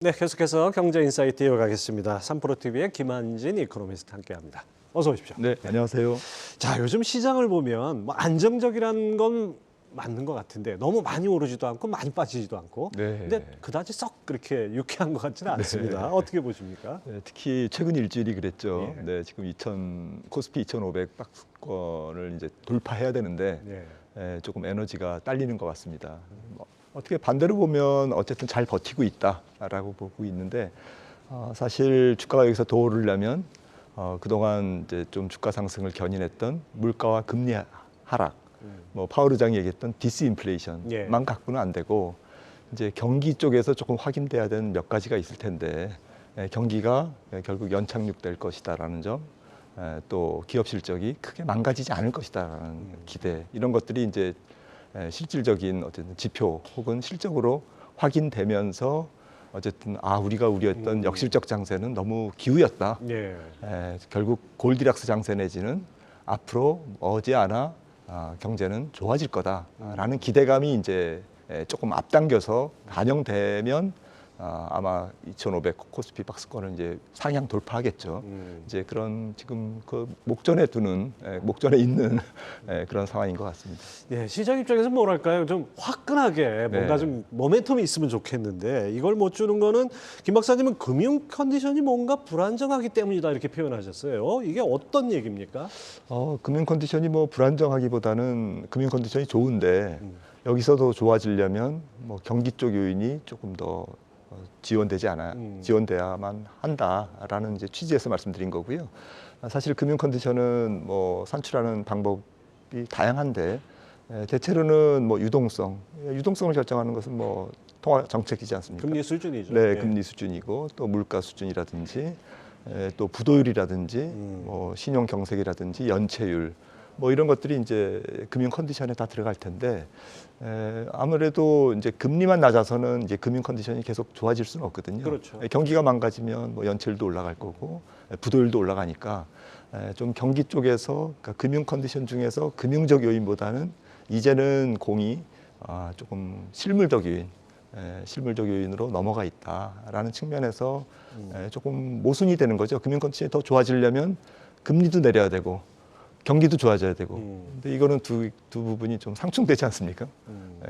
네, 계속해서 경제인사이트 이어가겠습니다. 3프로TV의 김한진 이코노미스트 함께합니다. 어서 오십시오. 네, 안녕하세요. 자, 요즘 시장을 보면 뭐 안정적이라는 건 맞는 것 같은데 너무 많이 오르지도 않고 많이 빠지지도 않고 네. 근데 그다지 썩 그렇게 유쾌한 것 같지는 않습니다. 어떻게 보십니까? 네, 특히 최근 일주일이 그랬죠. 예. 네, 지금 코스피 2,500 박스권을 이제 돌파해야 되는데 네. 조금 에너지가 딸리는 것 같습니다. 어떻게 반대로 보면 어쨌든 잘 버티고 있다라고 보고 있는데 사실 주가가 여기서 더 오르려면 그동안 이제 좀 주가 상승을 견인했던 물가와 금리 하락, 뭐 파월 의장이 얘기했던 디스인플레이션만 예. 갖고는 안 되고 이제 경기 쪽에서 조금 확인돼야 되는 몇 가지가 있을 텐데 경기가 결국 연착륙될 것이다라는 점, 또 기업 실적이 크게 망가지지 않을 것이다라는 기대, 이런 것들이 이제 실질적인 어쨌든 지표 혹은 실적으로 확인되면서 어쨌든 우리가 우려했던 역실적 장세는 너무 기우였다. 예. 결국 골디락스 장세 내지는 앞으로 머지않아 경제는 좋아질 거다라는 기대감이 이제 조금 앞당겨서 반영되면 아마 2,500 코스피 박스권을 이제 상향 돌파하겠죠. 이제 그런 지금 그 목전에 있는 그런 상황인 것 같습니다. 예, 시장 입장에서 뭐랄까요? 좀 화끈하게 뭔가 네. 좀 모멘텀이 있으면 좋겠는데 이걸 못 주는 거는 김 박사님은 금융 컨디션이 뭔가 불안정하기 때문이다 이렇게 표현하셨어요. 이게 어떤 얘기입니까? 금융 컨디션이 뭐 불안정하기보다는 금융 컨디션이 좋은데 여기서도 좋아지려면 뭐 경기 쪽 요인이 조금 더 지원돼야만 한다라는 이제 취지에서 말씀드린 거고요. 사실 금융 컨디션은 뭐 산출하는 방법이 다양한데 대체로는 뭐 유동성을 결정하는 것은 뭐 통화 정책이지 않습니까? 금리 수준이죠. 네, 예. 금리 수준이고 또 물가 수준이라든지 또 부도율이라든지 뭐 신용 경색이라든지 연체율 뭐 이런 것들이 이제 금융 컨디션에 다 들어갈 텐데 아무래도 이제 금리만 낮아서는 이제 금융 컨디션이 계속 좋아질 수는 없거든요. 그렇죠. 경기가 망가지면 뭐 연체율도 올라갈 거고 부도율도 올라가니까 좀 경기 쪽에서 그러니까 금융 컨디션 중에서 금융적 요인보다는 이제는 공이 조금 실물적 요인으로 넘어가 있다라는 측면에서 조금 모순이 되는 거죠. 금융 컨디션이 더 좋아지려면 금리도 내려야 되고 경기도 좋아져야 되고. 근데 이거는 두 부분이 좀 상충되지 않습니까?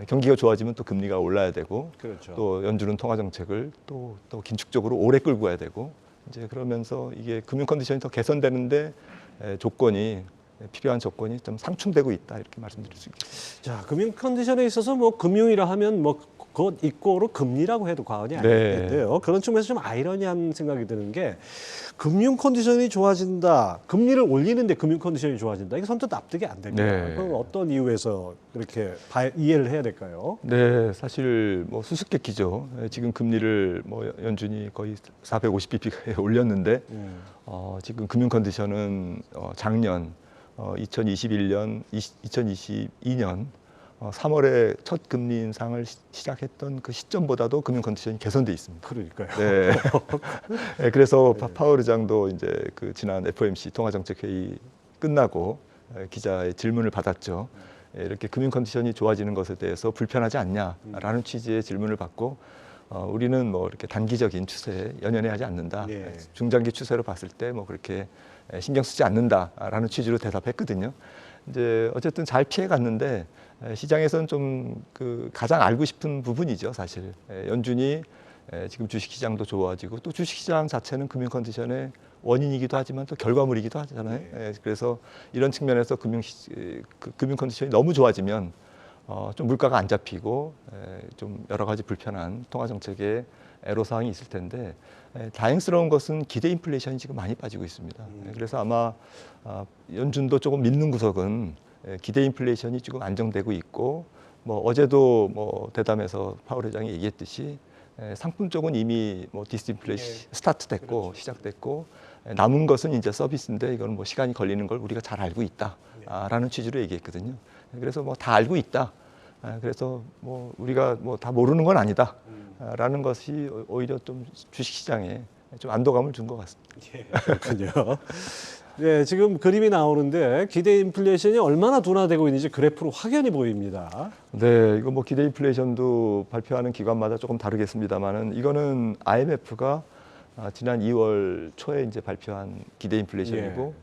경기가 좋아지면 또 금리가 올라야 되고, 그렇죠. 또 연준은 통화 정책을 또 긴축적으로 오래 끌고 가야 되고, 이제 그러면서 이게 금융 컨디션이 더 개선되는데 필요한 조건이 좀 상충되고 있다 이렇게 말씀드릴 수 있겠습니다. 자, 금융 컨디션에 있어서 뭐 금융이라 하면 뭐 그것 이꼬로 금리라고 해도 과언이 아닐 네. 텐데요. 그런 측면에서 좀 아이러니한 생각이 드는 게 금융 컨디션이 좋아진다, 금리를 올리는데 금융 컨디션이 좋아진다. 이게 선뜻 납득이 안 됩니다. 네. 그럼 어떤 이유에서 그렇게 이해를 해야 될까요? 네, 사실 뭐 수수께끼죠. 지금 금리를 뭐 연준이 거의 450bp 올렸는데 지금 금융 컨디션은 작년 2022년 3월에 첫 금리 인상을 시작했던 그 시점보다도 금융 컨디션이 개선돼 있습니다. 그러니까요. 네. 네, 그래서 파월 의장도 이제 그 지난 FOMC 통화정책회의 끝나고 기자의 질문을 받았죠. 이렇게 금융 컨디션이 좋아지는 것에 대해서 불편하지 않냐라는 취지의 질문을 받고 우리는 뭐 이렇게 단기적인 추세에 연연해 하지 않는다. 네. 중장기 추세로 봤을 때 뭐 그렇게 신경 쓰지 않는다라는 취지로 대답했거든요. 이제 어쨌든 잘 피해 갔는데 시장에서는 좀 그 가장 알고 싶은 부분이죠, 사실. 연준이 지금 주식시장도 좋아지고 또 주식시장 자체는 금융 컨디션의 원인이기도 하지만 또 결과물이기도 하잖아요. 그래서 이런 측면에서 금융 컨디션이 너무 좋아지면 좀 물가가 안 잡히고 좀 여러 가지 불편한 통화 정책의 애로사항이 있을 텐데 다행스러운 것은 기대 인플레이션이 지금 많이 빠지고 있습니다. 그래서 아마 연준도 조금 믿는 구석은 기대 인플레이션이 지금 안정되고 있고 뭐 어제도 뭐 대담에서 파월 회장이 얘기했듯이 상품 쪽은 이미 뭐 디스인플레이션 스타트됐고 그렇죠. 시작됐고 남은 것은 이제 서비스인데 이거는 뭐 시간이 걸리는 걸 우리가 잘 알고 있다라는 취지로 얘기했거든요. 그래서 뭐 다 알고 있다. 그래서 뭐 우리가 뭐 다 모르는 건 아니다라는 것이 오히려 좀 주식시장에 좀 안도감을 준 것 같습니다. 예, 그렇군요. 네, 지금 그림이 나오는데 기대 인플레이션이 얼마나 둔화되고 있는지 그래프로 확연히 보입니다. 네, 이거 뭐 기대 인플레이션도 발표하는 기관마다 조금 다르겠습니다만은 이거는 IMF가 지난 2월 초에 이제 발표한 기대 인플레이션이고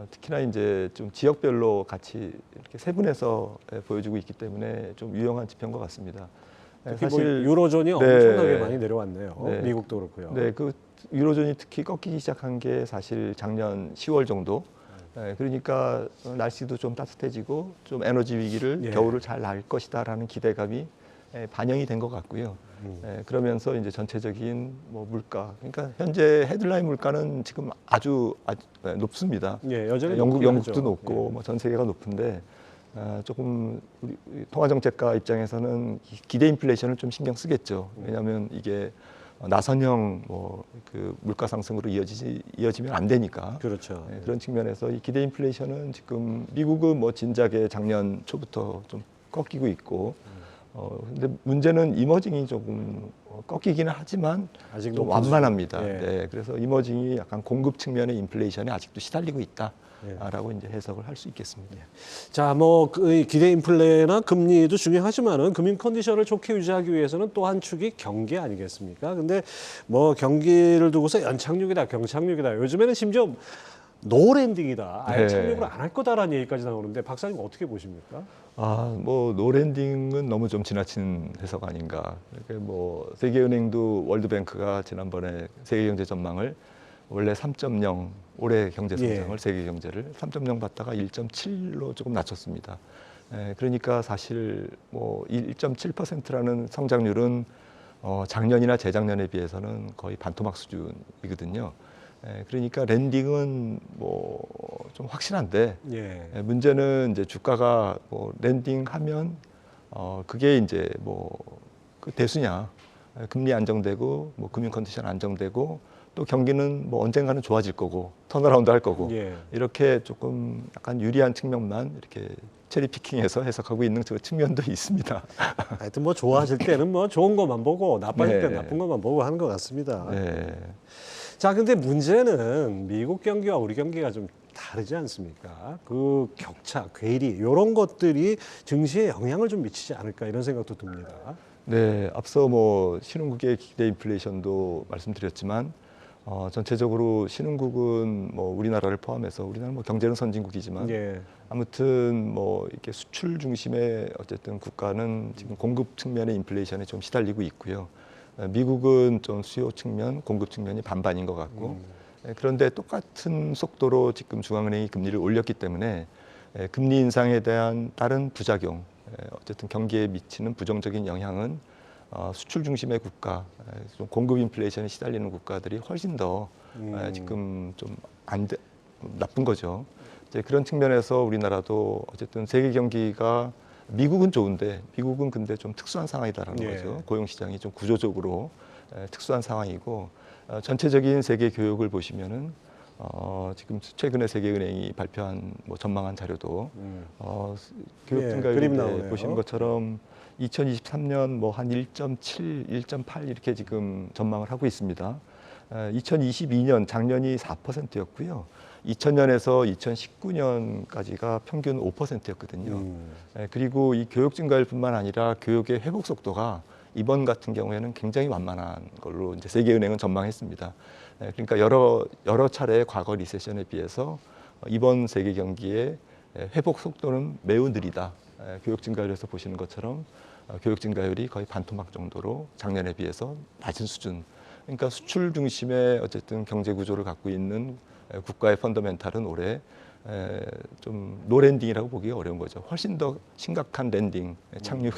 특히나 이제 좀 지역별로 같이 이렇게 세분해서 보여주고 있기 때문에 좀 유용한 지표인 것 같습니다. 특히 뭐 유로존이 엄청나게 많이 내려왔네요. 네. 미국도 그렇고요. 네, 그 유로존이 특히 꺾이기 시작한 게 사실 작년 10월 정도. 그러니까 날씨도 좀 따뜻해지고 좀 에너지 위기를 겨울을 잘 날 것이다라는 기대감이 반영이 된 것 같고요. 그러면서 이제 전체적인 뭐 물가, 그러니까 현재 헤드라인 물가는 지금 아주 높습니다. 여전히 영국도 높고 뭐 전 세계가 높은데 조금 우리 통화정책가 입장에서는 기대 인플레이션을 좀 신경 쓰겠죠. 왜냐하면 이게 나선형 뭐 그 물가 상승으로 이어지면 안 되니까. 그렇죠. 그런 측면에서 이 기대 인플레이션은 지금 미국은 뭐 진작에 작년 초부터 좀 꺾이고 있고, 근데 문제는 이머징이 조금 꺾이기는 하지만 아직 좀 완만합니다. 네, 그래서 이머징이 약간 공급 측면의 인플레이션에 아직도 시달리고 있다. 라고 이제 해석을 할 수 있겠습니다. 자, 뭐 기대 인플레나 금리도 중요하지만은 금융 컨디션을 좋게 유지하기 위해서는 또 한 축이 경기 아니겠습니까? 근데 뭐 경기를 두고서 연착륙이다, 경착륙이다. 요즘에는 심지어 노랜딩이다. 아예 착륙을 안 할 거다라는 얘기까지 나오는데 박사님 어떻게 보십니까? 뭐 노랜딩은 너무 좀 지나친 해석 아닌가. 그러니까 뭐 세계은행도 월드뱅크가 지난번에 세계 경제 전망을 원래 3.0 올해 경제 성장을 세계 경제를 3.0 봤다가 1.7로 조금 낮췄습니다. 그러니까 사실 뭐 1.7%라는 성장률은 작년이나 재작년에 비해서는 거의 반토막 수준이거든요. 그러니까 랜딩은 뭐 좀 확실한데 문제는 이제 주가가 뭐 랜딩하면 그게 이제 뭐 그 대수냐. 금리 안정되고 뭐 금융 컨디션 안정되고 또 경기는 뭐 언젠가는 좋아질 거고 턴어라운드 할 거고 이렇게 조금 약간 유리한 측면만 이렇게 체리 피킹해서 해석하고 있는 그 측면도 있습니다. 하여튼 뭐 좋아질 때는 뭐 좋은 것만 보고 나빠질 때는 나쁜 것만 보고 하는 것 같습니다. 자, 근데 문제는 미국 경기와 우리 경기가 좀 다르지 않습니까? 그 격차, 괴리 이런 것들이 증시에 영향을 좀 미치지 않을까 이런 생각도 듭니다. 네, 앞서 뭐 신흥국의 기대 인플레이션도 말씀드렸지만 전체적으로 신흥국은 뭐 우리나라를 포함해서 우리나라 뭐 경제는 선진국이지만 아무튼 뭐 이렇게 수출 중심의 어쨌든 국가는 지금 공급 측면의 인플레이션에 좀 시달리고 있고요. 미국은 좀 수요 측면, 공급 측면이 반반인 것 같고 그런데 똑같은 속도로 지금 중앙은행이 금리를 올렸기 때문에 금리 인상에 대한 다른 부작용, 어쨌든 경기에 미치는 부정적인 영향은 수출 중심의 국가, 좀 공급 인플레이션에 시달리는 국가들이 훨씬 더 지금 좀 나쁜 거죠. 이제 그런 측면에서 우리나라도 어쨌든 세계 경기가 미국은 좋은데 미국은 근데 좀 특수한 상황이다라는 거죠. 고용 시장이 좀 구조적으로 특수한 상황이고 전체적인 세계 교육을 보시면은 지금 최근에 세계은행이 발표한 뭐 전망한 자료도 교육 증가율 보시는 것처럼 2023년 뭐 한 1.7, 1.8 이렇게 지금 전망을 하고 있습니다. 2022년 작년이 4%였고요. 2000년에서 2019년까지가 평균 5%였거든요. 그리고 이 교육 증가율뿐만 아니라 교육의 회복 속도가 이번 같은 경우에는 굉장히 완만한 걸로 이제 세계은행은 전망했습니다. 그러니까 여러 차례 과거 리세션에 비해서 이번 세계 경기의 회복 속도는 매우 느리다. 교육 증가율에서 보시는 것처럼 교육 증가율이 거의 반토막 정도로 작년에 비해서 낮은 수준. 그러니까 수출 중심의 어쨌든 경제 구조를 갖고 있는 국가의 펀더멘탈은 올해 좀 노랜딩이라고 보기가 어려운 거죠. 훨씬 더 심각한 랜딩, 착륙이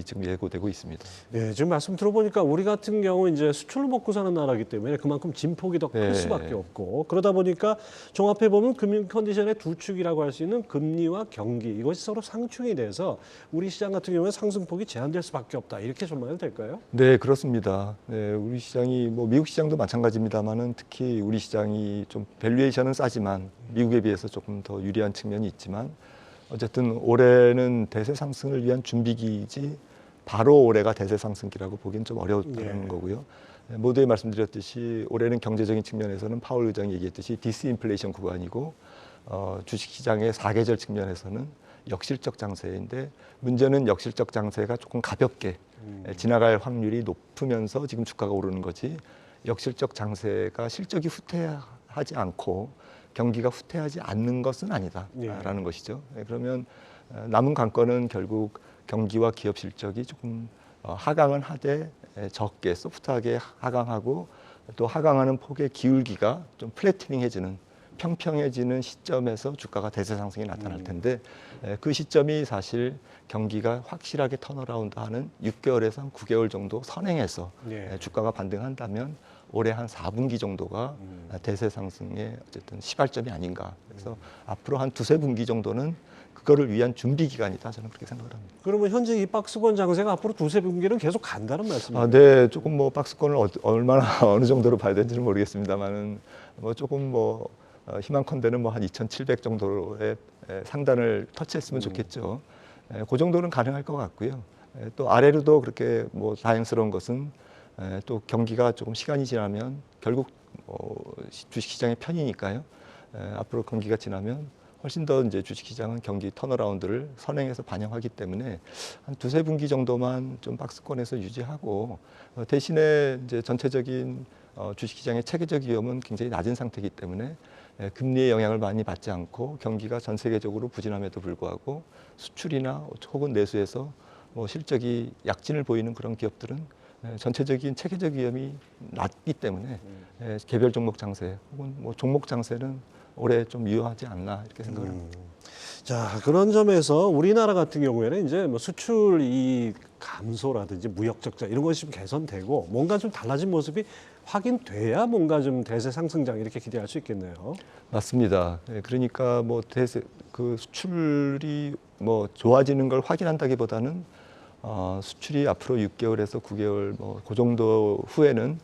지금 예고되고 있습니다. 네, 지금 말씀 들어보니까 우리 같은 경우 이제 수출로 먹고 사는 나라이기 때문에 그만큼 진폭이 더 클 수밖에 없고 그러다 보니까 종합해 보면 금융 컨디션의 두 축이라고 할 수 있는 금리와 경기 이것이 서로 상충이 돼서 우리 시장 같은 경우는 상승폭이 제한될 수밖에 없다 이렇게 전망해도 될까요? 네, 그렇습니다. 네, 우리 시장이 뭐 미국 시장도 마찬가지입니다만은 특히 우리 시장이 좀 밸류에이션은 싸지만 미국에 비해서 조금 더 유리한 측면이 있지만 어쨌든 올해는 대세 상승을 위한 준비기이지 바로 올해가 대세 상승기라고 보기는 좀 어려웠다는 거고요. 모두에 말씀드렸듯이 올해는 경제적인 측면에서는 파월 의장이 얘기했듯이 디스인플레이션 구간이고 주식시장의 사계절 측면에서는 역실적 장세인데 문제는 역실적 장세가 조금 가볍게 지나갈 확률이 높으면서 지금 주가가 오르는 거지 역실적 장세가 실적이 후퇴하지 않고 경기가 후퇴하지 않는 것은 아니다라는 것이죠. 그러면 남은 관건은 결국 경기와 기업 실적이 조금 하강은 하되 적게 소프트하게 하강하고 또 하강하는 폭의 기울기가 좀 플래티닝해지는 평평해지는 시점에서 주가가 대세 상승이 나타날 텐데 그 시점이 사실 경기가 확실하게 턴어라운드하는 6개월에서 한 9개월 정도 선행해서 주가가 반등한다면 올해 한 4분기 정도가 대세 상승의 어쨌든 시발점이 아닌가. 그래서 앞으로 한 두세 분기 정도는 그거를 위한 준비 기간이다. 저는 그렇게 생각을 합니다. 그러면 현재 이 박스권 장세가 앞으로 두세 분기는 계속 간다는 말씀이에요? 네, 조금 뭐 박스권을 얼마나 어느 정도로 봐야 되는지는 모르겠습니다만은 뭐 조금 뭐 희망컨대는 뭐 한 2,700 정도의 상단을 터치했으면 좋겠죠. 그 정도는 가능할 것 같고요. 또 아래로도 그렇게 뭐 다행스러운 것은 또 경기가 조금 시간이 지나면 결국 주식시장의 편이니까요. 앞으로 경기가 지나면 훨씬 더 이제 주식시장은 경기 턴어라운드를 선행해서 반영하기 때문에 한 두세 분기 정도만 좀 박스권에서 유지하고 대신에 이제 전체적인 주식시장의 체계적 위험은 굉장히 낮은 상태이기 때문에 금리의 영향을 많이 받지 않고 경기가 전 세계적으로 부진함에도 불구하고 수출이나 혹은 내수에서 뭐 실적이 약진을 보이는 그런 기업들은 전체적인 체계적 위험이 낮기 때문에 개별 종목 장세 혹은 뭐 종목 장세는 올해 좀 유효하지 않나 이렇게 생각을 합니다. 자, 그런 점에서 우리나라 같은 경우에는 이제 뭐 수출 이 감소라든지 무역 적자 이런 것이 좀 개선되고 뭔가 좀 달라진 모습이 확인돼야 뭔가 좀 대세 상승장 이렇게 기대할 수 있겠네요. 맞습니다. 그러니까 뭐 대세 그 수출이 뭐 좋아지는 걸 확인한다기보다는 수출이 앞으로 6개월에서 9개월 뭐 그 정도 후에는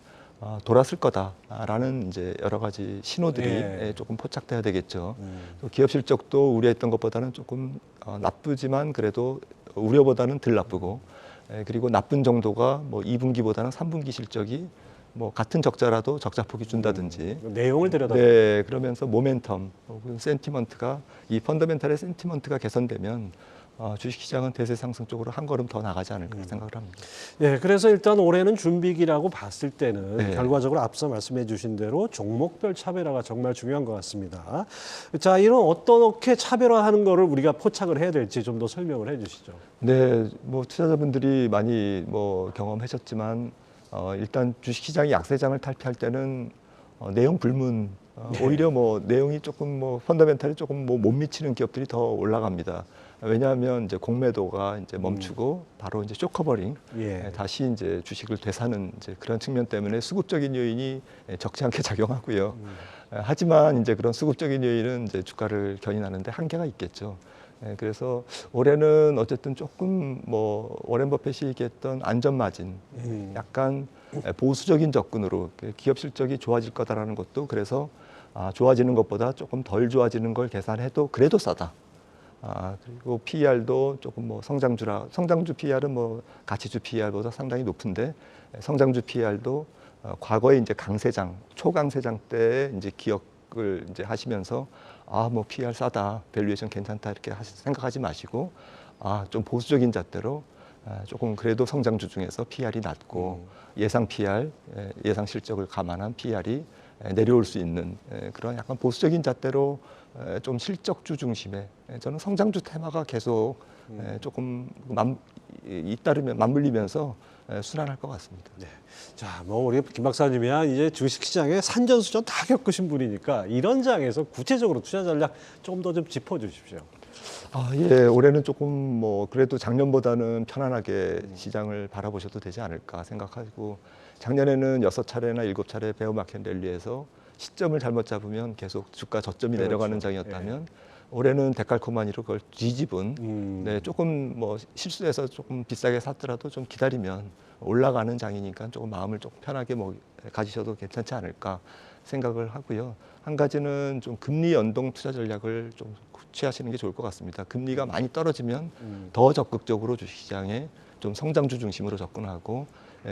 돌았을 거다라는 이제 여러 가지 신호들이 조금 포착돼야 되겠죠. 또 기업 실적도 우려했던 것보다는 조금 나쁘지만 그래도 우려보다는 덜 나쁘고 그리고 나쁜 정도가 뭐 2분기보다는 3분기 실적이 뭐 같은 적자라도 적자폭이 준다든지 내용을 들여다. 네, 그러면서 모멘텀 혹은 센티먼트가 이 펀더멘탈의 센티먼트가 개선되면 주식시장은 대세 상승 쪽으로 한 걸음 더 나가지 않을까 생각을 합니다. 네, 그래서 일단 올해는 준비기라고 봤을 때는 네. 결과적으로 앞서 말씀해 주신 대로 종목별 차별화가 정말 중요한 것 같습니다. 자, 이런 어떻게 차별화하는 거를 우리가 포착을 해야 될지 좀 더 설명을 해 주시죠. 네, 뭐 투자자분들이 많이 뭐 경험하셨지만 일단 주식시장이 약세장을 탈피할 때는 내용 불문 오히려 뭐 내용이 조금 뭐 펀더멘탈이 조금 뭐 못 미치는 기업들이 더 올라갑니다. 왜냐하면 이제 공매도가 이제 멈추고 바로 이제 쇼커버링 다시 이제 주식을 되사는 이제 그런 측면 때문에 수급적인 요인이 적지 않게 작용하고요. 하지만 이제 그런 수급적인 요인은 이제 주가를 견인하는데 한계가 있겠죠. 그래서 올해는 어쨌든 조금 뭐 워렌 버핏이 얘기했던 안전 마진, 약간 보수적인 접근으로 기업 실적이 좋아질 거다라는 것도 그래서 좋아지는 것보다 조금 덜 좋아지는 걸 계산해도 그래도 싸다. 그리고 PER도 조금 뭐 성장주 PER은 뭐 가치주 PER보다 상당히 높은데 성장주 PER도 과거에 이제 강세장, 초강세장 때 이제 기억을 이제 하시면서 뭐 PER 싸다, 밸류에이션 괜찮다 이렇게 생각하지 마시고 좀 보수적인 잣대로 조금 그래도 성장주 중에서 PER이 낮고 예상 PER, 예상 실적을 감안한 PER이 내려올 수 있는 그런 약간 보수적인 잣대로 좀 실적주 중심의 저는 성장주 테마가 계속 조금 잇따르면 맞물리면서 순환할 것 같습니다. 네. 자, 뭐 우리 김 박사님이야 이제 주식시장에 산전수전 다 겪으신 분이니까 이런 장에서 구체적으로 투자 전략 조금 더 좀 짚어주십시오. 예, 올해는 조금 뭐 그래도 작년보다는 편안하게 시장을 바라보셔도 되지 않을까 생각하고 작년에는 6차례나 7차례 베어마켓 랠리에서 시점을 잘못 잡으면 계속 주가 저점이 내려가는 장이었다면 올해는 데칼코마니로 그걸 뒤집은 네, 조금 뭐 실수해서 조금 비싸게 샀더라도 좀 기다리면 올라가는 장이니까 조금 마음을 조금 편하게 뭐 가지셔도 괜찮지 않을까 생각을 하고요. 한 가지는 좀 금리 연동 투자 전략을 좀 취하시는 게 좋을 것 같습니다. 금리가 많이 떨어지면 더 적극적으로 주식시장에 좀 성장주 중심으로 접근하고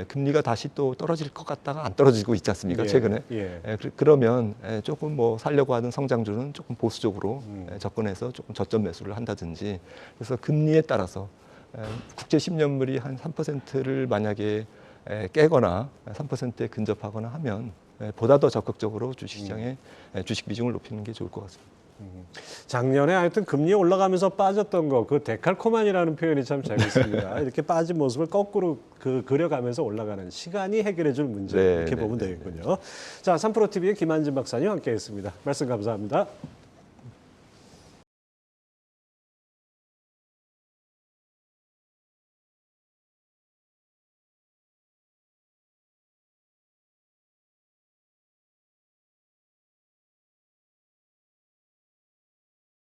금리가 다시 또 떨어질 것 같다가 안 떨어지고 있지 않습니까? 예, 최근에. 예. 그러면 조금 뭐 살려고 하는 성장주는 조금 보수적으로 접근해서 조금 저점 매수를 한다든지 그래서 금리에 따라서 국제 10년물이 한 3%를 만약에 깨거나 3%에 근접하거나 하면 보다 더 적극적으로 주식시장에 주식 비중을 높이는 게 좋을 것 같습니다. 작년에 하여튼 금리 올라가면서 빠졌던 거, 그 데칼코만이라는 표현이 참 재밌습니다. 이렇게 빠진 모습을 거꾸로 그려가면서 올라가는 시간이 해결해줄 문제 네, 이렇게 네, 보면 네, 되겠군요. 자, 3프로TV의 김한진 박사님 함께했습니다. 말씀 감사합니다.